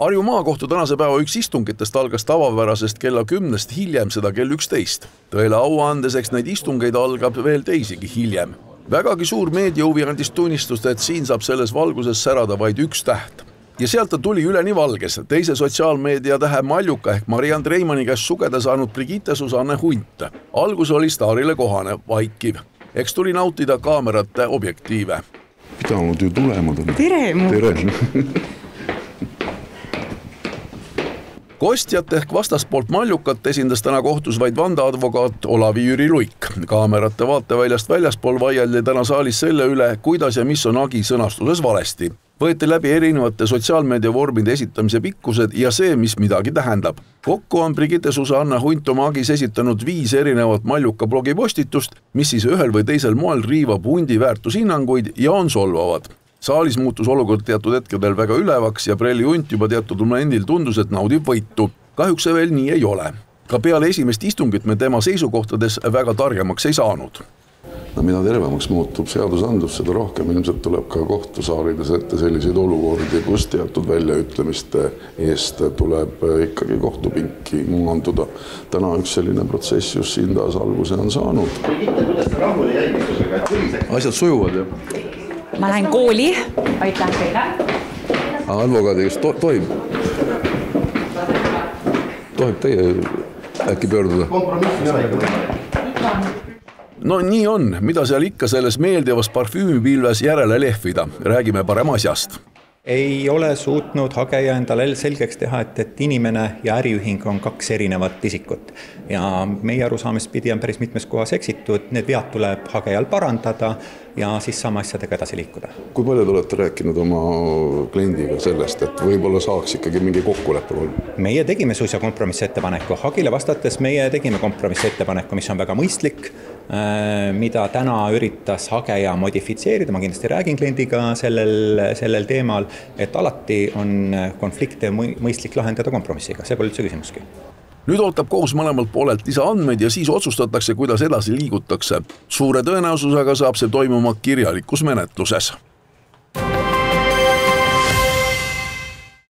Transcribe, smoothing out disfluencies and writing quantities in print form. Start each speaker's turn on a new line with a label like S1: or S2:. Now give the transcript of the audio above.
S1: Harju maakohtu tänase päeva üks istungitest algas tavapärasest kella 10 hiljem seda kell 11. Tõele au andeseks neid istungeid algab veel teisigi hiljem. Vägagi suur meediahuvi andis tunnistust, et siin saab selles valguses särada vaid üks täht. Ja sealt ta tuli üleni valges, teise sotsiaalmeedia tähe Maljuka ehk Mariann Treimani käest sugeda saanud Brigitte Susanne Hunt. Algus oli staarile kohane, vaikiv. Eks tuli nautida kaamerate objektiive.
S2: Pidanud ju tulema.
S3: Tere!
S1: Kostjat ehk vastaspoolt Maljukat esindas täna kohtus vaid vandeadvokaat Olavi Jüri Luik. Kaamerate vaateväljast väljaspool vaieldi täna saalis selle üle, kuidas ja mis on agi sõnastuses valesti. Võeti läbi erinevate sotsiaalmeedia vormide esitamise pikkused ja see, mis midagi tähendab. Kokku on Brigitte Susanne Hunt oma agis esitanud 5 erinevat Maljuka blogipostitust, mis siis ühel või teisel moel riivab Hundi väärtushinnanguid ja on solvavad. Saalis muutus olukord teatud hetkedel väga ülevaks ja Prelli Hunt juba teatud momendil tundus, et naudib võitu. Kahjuks see veel nii ei ole. Ka peale esimest istungit me tema seisukohtades väga targemaks ei saanud.
S2: No, mida tervemaks muutub seadusandlus, seda rohkem ilmselt tuleb ka kohtusaalides ette selliseid olukordi, kus teatud väljaütlemiste eest tuleb ikkagi kohtupinki maanduda. Täna üks selline protsess just siin taas alguse on saanud.
S1: Asjad sujuvad ju.
S3: Ma lähen kooli. Aitäh teile.
S1: Advokaadi, kas tohib teie äkki pöörduda? No nii on, mida seal ikka selles meeldivas parfüümipilves järele lehvida. Räägime parem asjast.
S4: Ei ole suutnud hageja endale selgeks teha, et inimene ja äriühing on 2 erinevat isikut. Ja meie arusaamist pidi on päris mitmes kohas eksitud, need vead tuleb hagejal parandada ja siis saame asjadega edasi liikuda.
S2: Kui palju te olete rääkinud oma kliendiga sellest, et võib-olla saaks ikkagi mingi kokkuleppe?
S4: Meie tegime suisa kompromissettepaneku. Hagile vastates meie tegime kompromissettepaneku, mis on väga mõistlik, mida täna üritas hageja modifitseerida. Ma kindlasti räägin kliendiga sellel teemal, et alati on konflikte mõistlik lahendada kompromissiga. See pole üldse küsimuski.
S1: Nüüd ootab kohus mõlemalt poolelt lisaandmeid ja siis otsustatakse, kuidas edasi liigutakse. Suure tõenäosusega saab see toimuma kirjalikus menetluses.